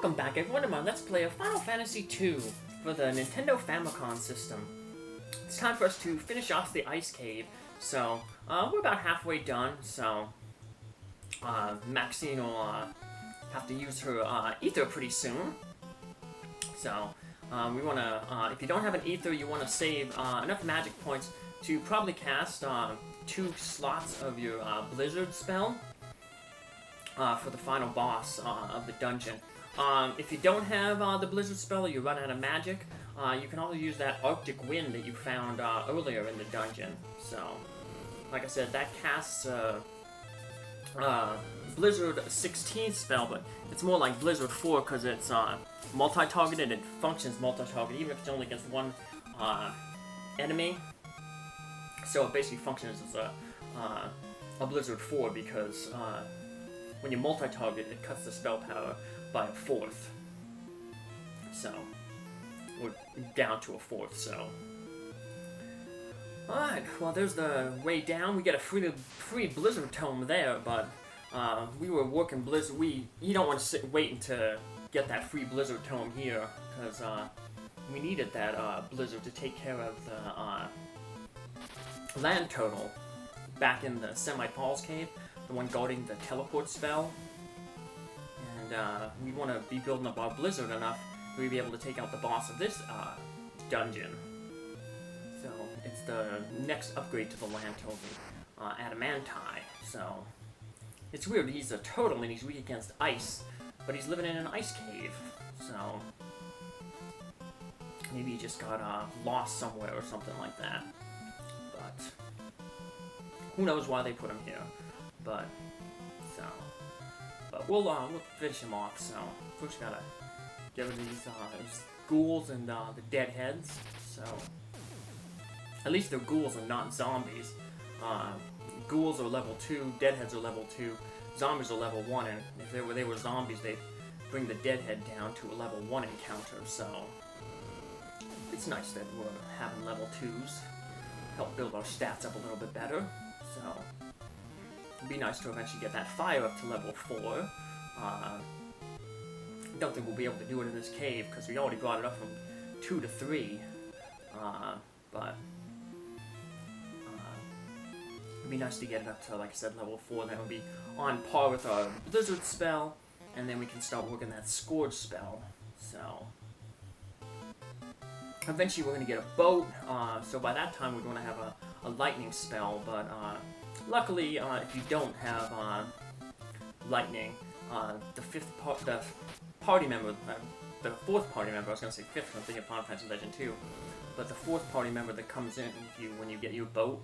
Welcome back everyone to my Let's Play of Final Fantasy II for the Nintendo Famicom system. It's time for us to finish off the Ice Cave, so we're about halfway done, so Maxine will have to use her ether pretty soon. So we want to, if you don't have an ether, you want to save enough magic points to probably cast 2 slots of your blizzard spell for the final boss of the dungeon. If you don't have the blizzard spell or you run out of magic, you can also use that Arctic Wind that you found earlier in the dungeon. So, like I said, that casts Blizzard 16 spell, but it's more like Blizzard 4 because it's multi-targeted. It functions multi-targeted even if it's only against one enemy. So it basically functions as a Blizzard 4 because when you multi-target, it cuts the spell power by a 4th. So, we're down to a 4th, so. Alright, well there's the way down. We get a free Blizzard Tome there, but we were working Blizzard. You don't want to wait to get that free Blizzard Tome here, because we needed that Blizzard to take care of the land turtle back in the Semi-Falls Cave, the one guarding the teleport spell. And we want to be building up our blizzard enough for we be able to take out the boss of this dungeon. So it's the next upgrade to the land turtle, Adamanti. So it's weird. He's a turtle and he's weak against ice, but he's living in an ice cave. So maybe he just got lost somewhere or something like that. But who knows why they put him here? But we'll finish him off. So first, gotta get rid of these ghouls and the dead heads. So at least they're ghouls and not zombies. Ghouls are level 2, deadheads are level 2, zombies are level 1, and if they were zombies, they'd bring the deadhead down to a level 1 encounter. So it's nice that we're having level 2s, help build our stats up a little bit better. So it'd be nice to eventually get that fire up to level 4. Don't think we'll be able to do it in this cave because we already brought it up from 2 to 3. But it'd be nice to get it up to, like I said, level 4. Then we'll be on par with our Blizzard spell, and then we can start working that Scourge spell. So eventually we're going to get a boat, so by that time we're going to have a lightning spell, but luckily, if you don't have lightning, the party member, the 4th party member, I was going to say 5th, I'm thinking of Final Fantasy Legend 2, but the 4th party member that comes in with you when you get your boat,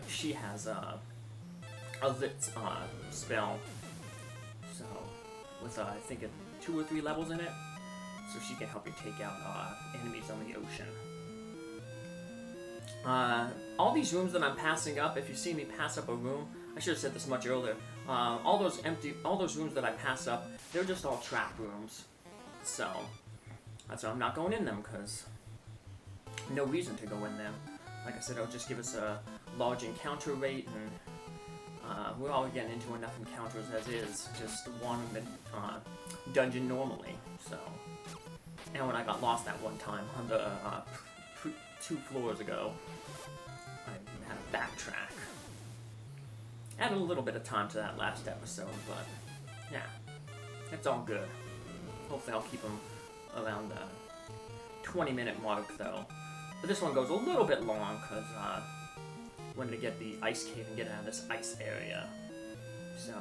she has a lit spell, so with I think 2 or 3 levels in it, so she can help you take out enemies on the ocean. All these rooms that I'm passing up, if you see me pass up a room, I should have said this much earlier, all those rooms that I pass up, they're just all trap rooms. So that's why I'm not going in them, because no reason to go in them. Like I said, it'll just give us a large encounter rate, and we're all getting into enough encounters as is, just one dungeon normally. So, and when I got lost that one time on the 2 floors ago, I had to backtrack. Added a little bit of time to that last episode, but yeah, it's all good. Hopefully I'll keep them around the 20-minute mark though. But this one goes a little bit long because I wanted to get the ice cave and get out of this ice area. So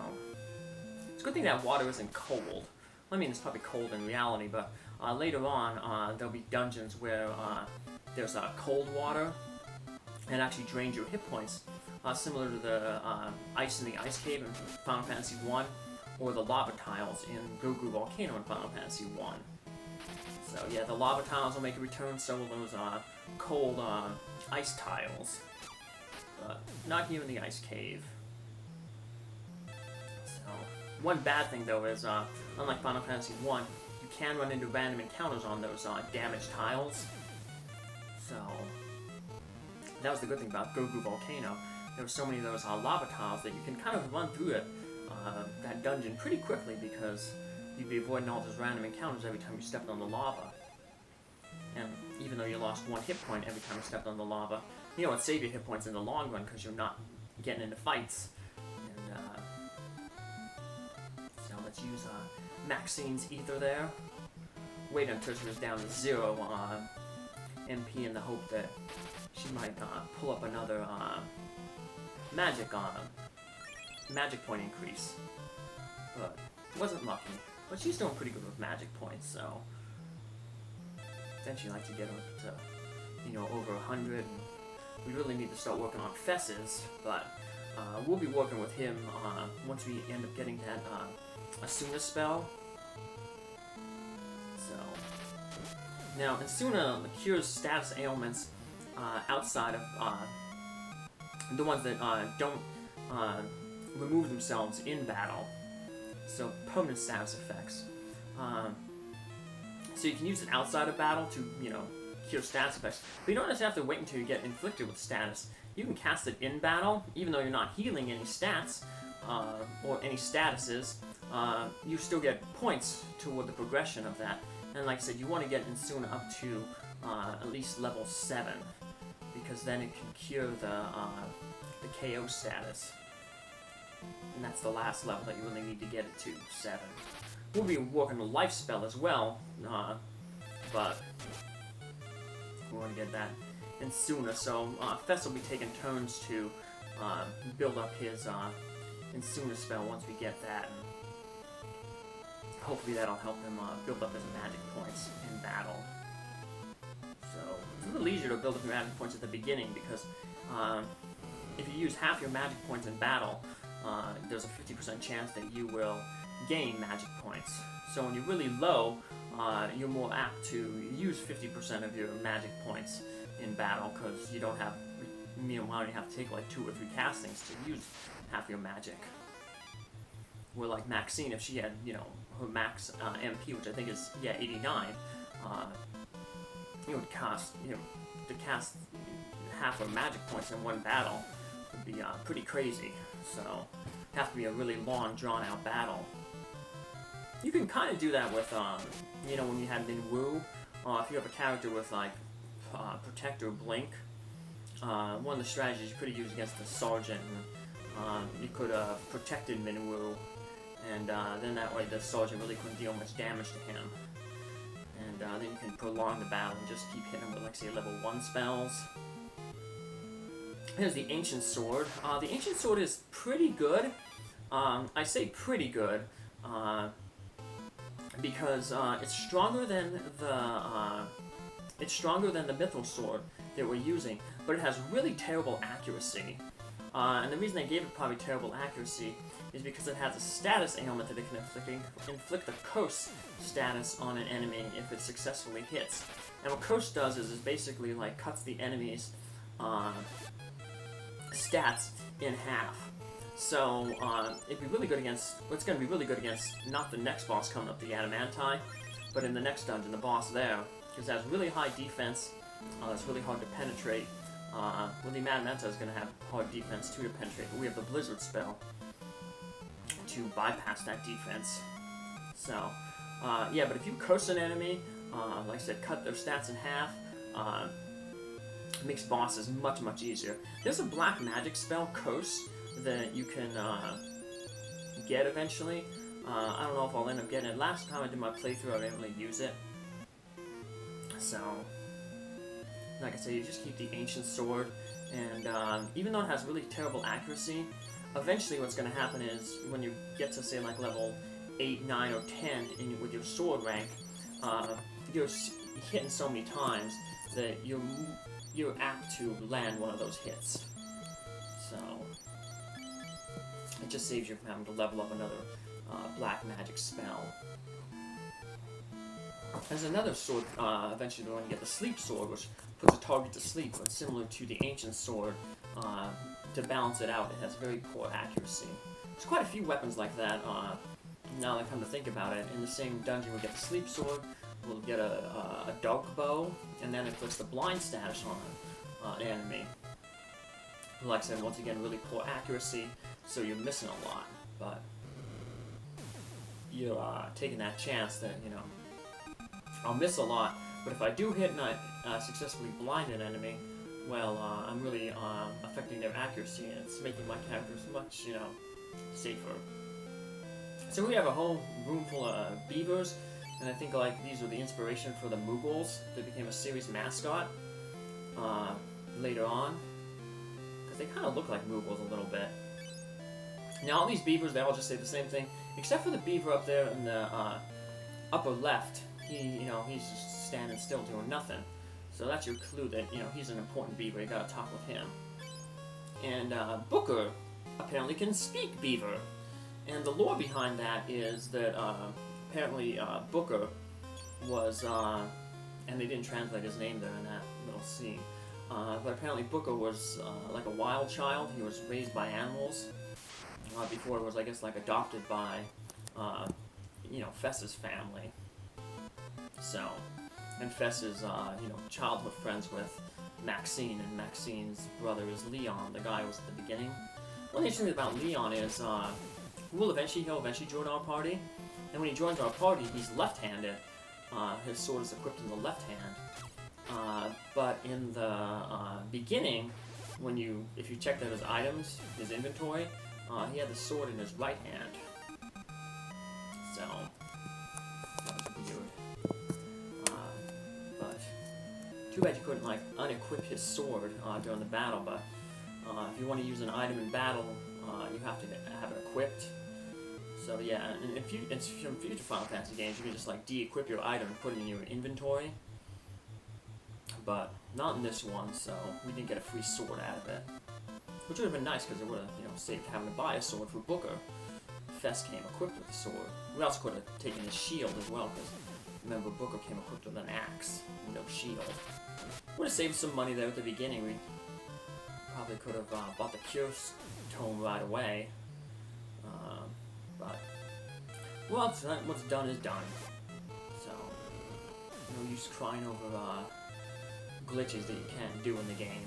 it's a good thing that water isn't cold. I mean, it's probably cold in reality, but later on there'll be dungeons where there's cold water and actually drains your hit points, similar to the ice in the ice cave in Final Fantasy 1, or the lava tiles in Gugu Volcano in Final Fantasy 1. So yeah, the lava tiles will make a return, so will those cold ice tiles, but not here in the ice cave. So one bad thing though is, unlike Final Fantasy 1, you can run into random encounters on those damaged tiles. So that was the good thing about Gugu Volcano. There were so many of those lava tiles that you can kind of run through it, that dungeon pretty quickly because you'd be avoiding all those random encounters every time you stepped on the lava. And even though you lost 1 hit point every time you stepped on the lava, you know, it'd save your hit points in the long run because you're not getting into fights. And, so let's use Maxine's ether there. Wait until she was down to 0 MP in the hope that she might pull up another magic point increase. But wasn't lucky. But she's doing pretty good with magic points, so eventually I'd like to get her to, you know, over 100. And we really need to start working on Fess's, but we'll be working with him once we end up getting that Asuna spell. So now Asuna cures status ailments outside of the ones that don't remove themselves in battle. So permanent status effects. So you can use it outside of battle to, you know, cure status effects. But you don't necessarily have to wait until you get inflicted with status. You can cast it in battle, even though you're not healing any stats or any statuses. You still get points toward the progression of that. And like I said, you want to get Insuna up to at least level 7, because then it can cure the KO status. And that's the last level that you really need to get it to, 7. We'll be working a life spell as well, but we want to get that Insuna. So Fess will be taking turns to build up his Insuna spell once we get that. And hopefully that'll help him build up his magic points in battle. So it's a little easier to build up your magic points at the beginning, because if you use half your magic points in battle, there's a 50% chance that you will gain magic points. So when you're really low, you're more apt to use 50% of your magic points in battle, because you don't have, you know, only have to take like 2 or 3 castings to use half your magic. Where like Maxine, if she had, you know, her max MP, which I think is 89, it would cost, you know, to cast half her magic points in one battle would be pretty crazy. So have to be a really long, drawn-out battle. You can kind of do that with, you know, when you had Minwu, if you have a character with like Protect or Blink. One of the strategies you could have used against the Sergeant, you could have protected Minwu, and then that way the Sergeant really couldn't deal much damage to him. And then you can prolong the battle and just keep hitting him with, like, say, level 1 spells. Here's the Ancient Sword. The Ancient Sword is pretty good. I say pretty good because it's stronger than the Mythal Sword that we're using, but it has really terrible accuracy. And the reason I gave it probably terrible accuracy is because it has a status ailment that it can inflict the Curse status on an enemy if it successfully hits. And what Curse does is it basically like cuts the enemy's stats in half. So it'd be really good against, it's going to be really good against not the next boss coming up, the Adamanti, but in the next dungeon, the boss there, because it has really high defense. It's really hard to penetrate. Well, the Adamanti is going to have hard defense too to penetrate, but we have the Blizzard spell to bypass that defense. So, yeah, but if you curse an enemy, like I said, cut their stats in half, makes bosses much, much easier. There's a black magic spell, Curse, that you can get eventually. I don't know if I'll end up getting it. Last time I did my playthrough, I didn't really use it. So, like I said, you just keep the Ancient Sword, and even though it has really terrible accuracy, eventually what's going to happen is when you get to, say, like level 8, 9, or 10 with your sword rank, you're hitting so many times that you're apt to land one of those hits. So it just saves you from having to level up another black magic spell. There's another sword, eventually when you get the Sleep Sword, which puts a target to sleep, but similar to the Ancient Sword, to balance it out, it has very poor accuracy. There's quite a few weapons like that, now that I come to think about it. In the same dungeon we'll get the Sleep Sword, we'll get a Dark Bow, and then it puts the Blind status on an enemy. Like I said, once again, really poor accuracy, so you're missing a lot, but you're taking that chance that, you know, I'll miss a lot, but if I do hit and I successfully blind an enemy, well, I'm really affecting their accuracy, and it's making my characters much, you know, safer. So we have a whole room full of beavers, and I think like these were the inspiration for the Moogles. They became a series mascot later on, because they kind of look like Moogles a little bit. Now all these beavers, they all just say the same thing, except for the beaver up there in the upper left. He's just standing still doing nothing. So that's your clue that, you know, he's an important beaver. You gotta talk with him. And Booker apparently can speak beaver. And the lore behind that is that apparently Booker was, and they didn't translate his name there in that little scene, but apparently Booker was like a wild child. He was raised by animals before it was, I guess, like adopted by, you know, Fess's family. So, and Fess is, you know, childhood friends with Maxine, and Maxine's brother is Leon. The guy was at the beginning. One interesting thing about Leon is, he'll eventually join our party, and when he joins our party, he's left-handed. His sword is equipped in the left hand. But in the beginning, if you checked out his items, his inventory, he had the sword in his right hand. So, that was weird. But too bad you couldn't like unequip his sword during the battle. But if you want to use an item in battle, you have to have it equipped. So yeah, and in future Final Fantasy games, you can just like de-equip your item and put it in your inventory. But not in this one, so we didn't get a free sword out of it. Which would have been nice, because it would have, you know, saved having to buy a sword for Booker. Fess came equipped with a sword. We also could have taken his shield as well, because remember, Booker came equipped with an axe, no shield. Would have saved some money there at the beginning. We probably could have bought the Cure Tome right away. But, well, what's done is done. So, no use crying over glitches that you can't do in the game.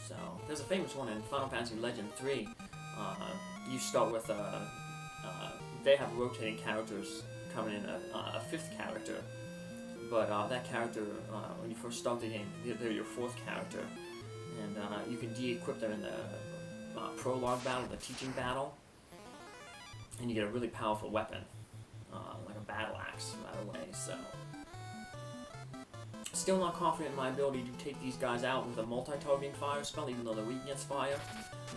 So, there's a famous one in Final Fantasy Legend 3. You start with, they have rotating characters coming in, a fifth character. But that character, when you first start the game, they're your fourth character. And you can de-equip them in the prologue battle, the teaching battle. And you get a really powerful weapon, like a battle axe right away, so. Still not confident in my ability to take these guys out with a multi-targeting fire spell, even though they're weak against fire.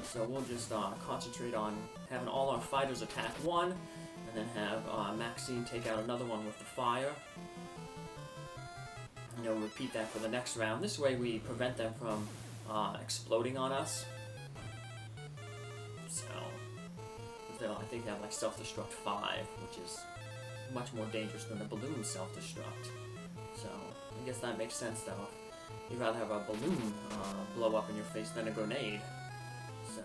So we'll just concentrate on having all our fighters attack one, and then have Maxine take out another one with the fire. And we'll repeat that for the next round. This way we prevent them from exploding on us. So, I think they have like self-destruct 5, which is much more dangerous than the balloon self-destruct. So, I guess that makes sense though. You'd rather have a balloon blow up in your face than a grenade. So,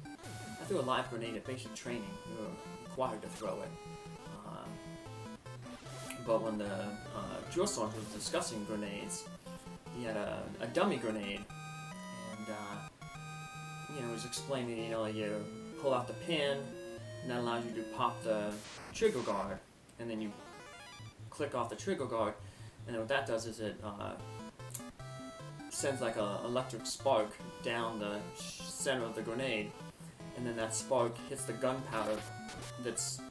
I threw a live grenade at basic training. You were required to throw it. But when the Josef was discussing grenades, he had a dummy grenade. And, you know, he was explaining, you know, you pull out the pin, and that allows you to pop the trigger guard, and then you click off the trigger guard, and then what that does is it sends like an electric spark down the center of the grenade, and then that spark hits the gunpowder that's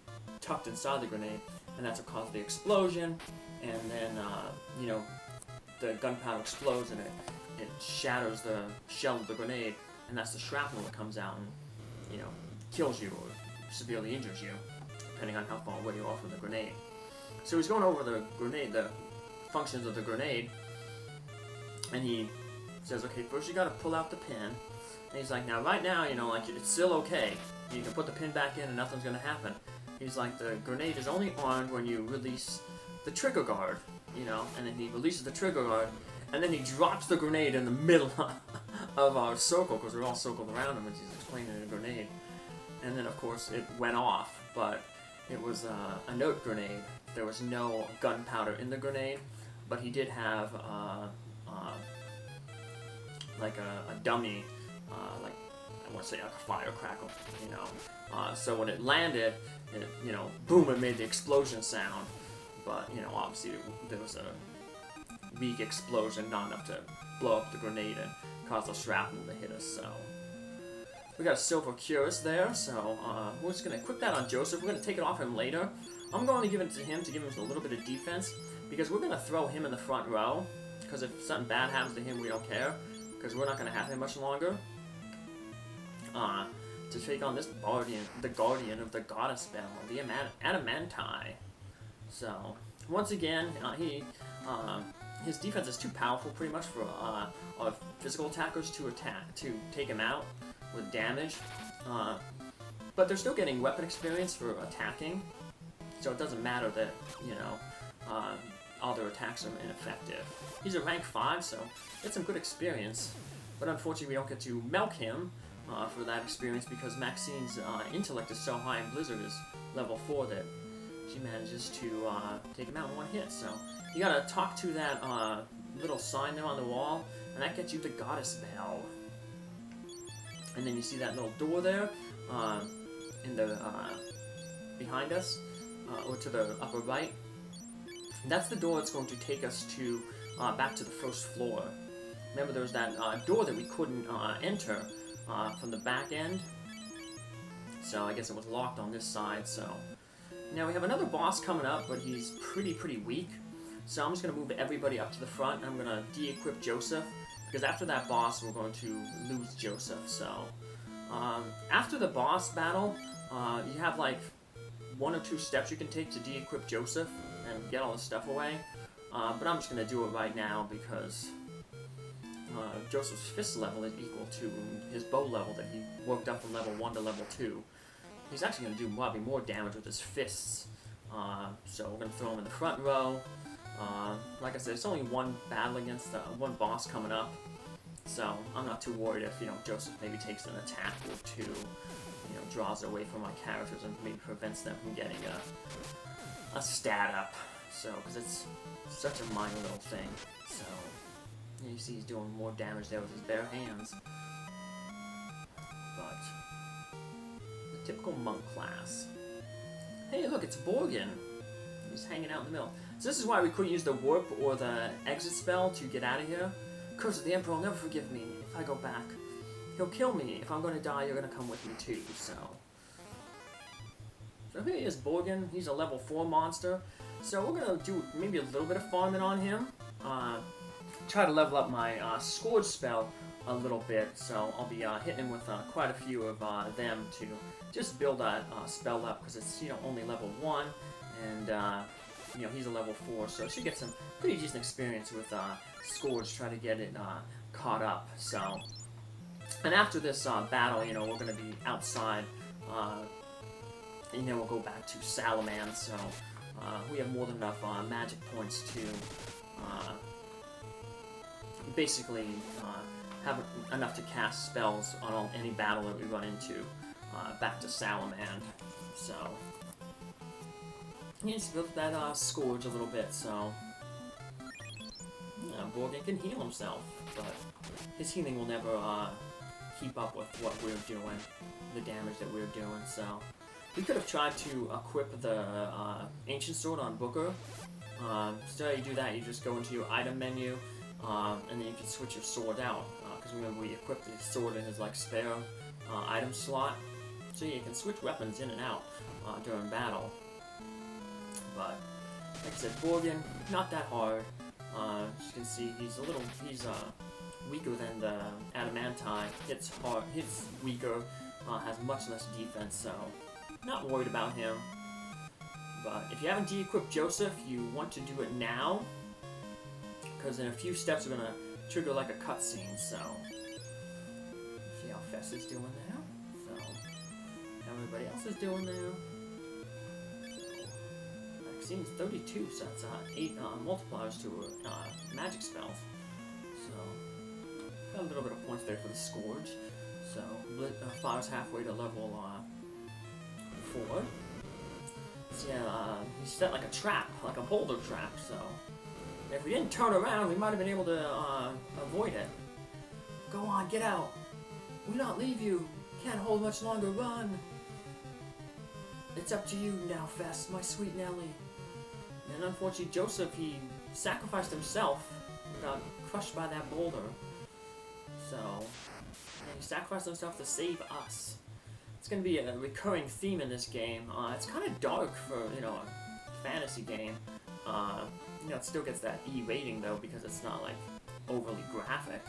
tucked inside the grenade, and that's what causes the explosion, and then, you know, the gunpowder explodes and it shatters the shell of the grenade, and that's the shrapnel that comes out and, you know, kills you or severely injures you, depending on how far away you are from the grenade. So he's going over the grenade, the functions of the grenade, and he says, okay, first you gotta pull out the pin, and he's like, now, right now, you know, like, it's still okay. You can put the pin back in and nothing's gonna happen. He's like, the grenade is only armed when you release the trigger guard, you know, and then he releases the trigger guard, and then he drops the grenade in the middle of our circle, because we're all circled around him as he's explaining the grenade. And then, of course, it went off, but it was a note grenade. There was no gunpowder in the grenade, but he did have like a dummy, like I want to say like a firecracker, you know. So when it landed, it, you know, boom, it made the explosion sound. But, you know, obviously there was a weak explosion, not enough to blow up the grenade and cause the shrapnel to hit us, so. We got a silver cuirass there, so we're just going to equip that on Josef. We're going to take it off him later. I'm going to give it to him to give him a little bit of defense, because we're going to throw him in the front row, because if something bad happens to him, we don't care, because we're not going to have him much longer. To take on this guardian, the guardian of the goddess spell, the Adamanti. So, once again, his defense is too powerful, pretty much, for our physical attackers to take him out with damage. But they're still getting weapon experience for attacking, so it doesn't matter that, you know, all their attacks are ineffective. He's a rank 5, so it's some good experience. But unfortunately, we don't get to milk him for that experience, because Maxine's intellect is so high and Blizzard is level 4 that she manages to take him out in one hit. So you gotta talk to that little sign there on the wall, and that gets you the goddess bell. And then you see that little door there in the behind us, or to the upper right. That's the door that's going to take us to back to the first floor. Remember, there was that door that we couldn't enter from the back end, so I guess it was locked on this side. So now we have another boss coming up, but he's pretty weak. So I'm just going to move everybody up to the front. I'm going to de-equip Josef, because after that boss, we're going to lose Josef. So after the boss battle, you have like 1 or 2 steps you can take to de-equip Josef and get all this stuff away. But I'm just going to do it right now, because Josef's fist level is equal to his bow level that he worked up from level 1 to level 2. He's actually going to do probably more damage with his fists. So we're going to throw him in the front row. Like I said, it's only one battle against one boss coming up, so I'm not too worried if, you know, Josef maybe takes an attack or 2, you know, draws away from my characters and maybe prevents them from getting a stat up. So, because it's such a minor little thing. So you see he's doing more damage there with his bare hands. But the typical monk class. Hey, look, it's Borgin. He's hanging out in the middle. So this is why we couldn't use the warp or the exit spell to get out of here. Curse of the Emperor will never forgive me if I go back. He'll kill me. If I'm going to die, you're going to come with me too, so here is Borgin. He's a level 4 monster. So we're going to do maybe a little bit of farming on him. Try to level up my Scourge spell a little bit. So I'll be hitting him with quite a few of them to just build that spell up, because it's, you know, only level 1. And you know, he's a level 4, so she gets some pretty decent experience with Scourge, try to get it caught up. So, and after this battle, you know, we're going to be outside, and then we'll go back to Salamand. So we have more than enough magic points to basically have enough to cast spells on any battle that we run into back to Salamand. So he needs to build that Scourge a little bit, so Borgin can heal himself, but his healing will never keep up with what we're doing, the damage that we're doing. So we could have tried to equip the Ancient Sword on Booker. Instead you do that, you just go into your item menu, and then you can switch your sword out, because remember we equipped the sword in his like spare item slot, so you can switch weapons in and out during battle. But like I said, Borgin, not that hard. As you can see, he's weaker than the Adamanti. Hits hard, hits weaker, has much less defense, so not worried about him. But if you haven't de-equipped Josef, you want to do it now, because in a few steps we're gonna trigger like a cutscene. So see how Fess is doing now. So how everybody else is doing now. Maxine's 32, so that's 8 multipliers to magic spells. So got a little bit of points there for the Scourge. So Fire's halfway to level 4. So yeah, he set like a trap, like a boulder trap. So if we didn't turn around, we might have been able to avoid it. Go on, get out. We'll not leave you. Can't hold much longer. Run. It's up to you now, Fess, my sweet Nellie. And unfortunately, Josef, he sacrificed himself. He got crushed by that boulder. So, yeah, he sacrificed himself to save us. It's going to be a recurring theme in this game. It's kind of dark for, you know, a fantasy game. You know, it still gets that E rating, though, because it's not, like, overly graphic.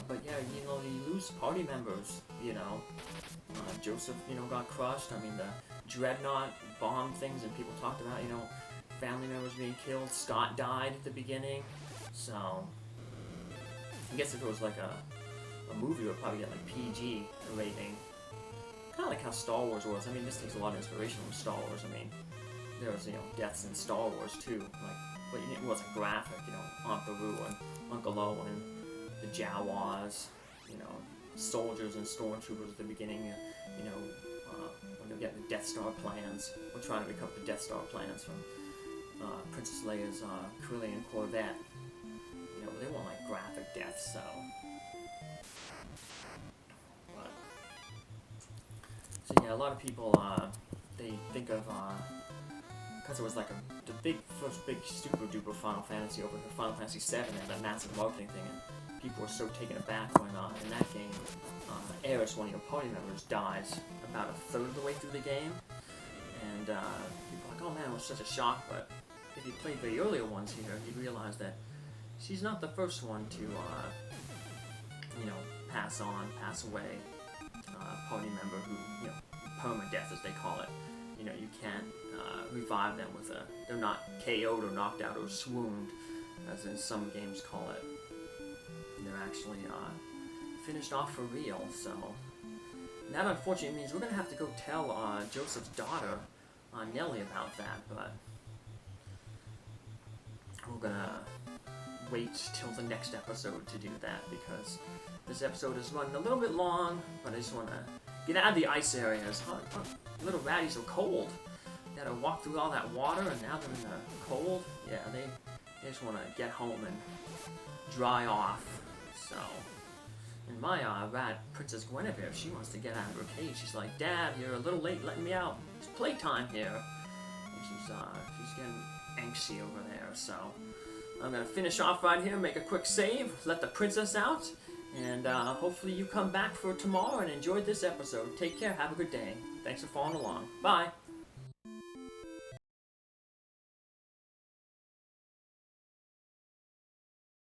But yeah, you know, you lose party members, you know. Josef, you know, got crushed. I mean, the Dreadnought bombed things, and people talked about, you know, family members being killed. Scott died at the beginning. So, I guess if it was like a movie, it would probably get like PG rating. Kind of like how Star Wars was. I mean, this takes a lot of inspiration from Star Wars. I mean, there was, you know, deaths in Star Wars too. Like, but it wasn't graphic, you know, Aunt Beru and Uncle Owen, the Jawas, you know, soldiers and stormtroopers at the beginning, you know, when you get the Death Star plans. We're trying to recover the Death Star plans from Princess Leia's Corellian Corvette. You know, they weren't like graphic deaths, so. But, so yeah, a lot of people, they think of, because it was like the first big super duper Final Fantasy over here, Final Fantasy VII, and that massive marketing thing, and people were so taken aback when in that game, Eris, one of your party members, dies about a third of the way through the game, and people are like, oh man, it was such a shock. But if you played the earlier ones here, you'd realize that she's not the first one to, you know, pass away, party member who, you know, permadeath as they call it. You know, you can't revive them with they're not KO'd or knocked out or swooned, as in some games call it. They're actually finished off for real, so. And that unfortunately means we're going to have to go tell Josef's daughter, Nellie, about that, but we're going to wait till the next episode to do that, because this episode is running a little bit long, but I just want to get out of the ice areas. Little ratties are cold. They had to walk through all that water, and now they're in the cold. Yeah, they just want to get home and dry off. So, and my rat, Princess Guinevere, she wants to get out of her cage. She's like, Dad, you're a little late letting me out. It's playtime here. And she's getting angsty over there. So, I'm gonna finish off right here, make a quick save, let the princess out, and hopefully you come back for tomorrow and enjoy this episode. Take care, have a good day. Thanks for following along. Bye.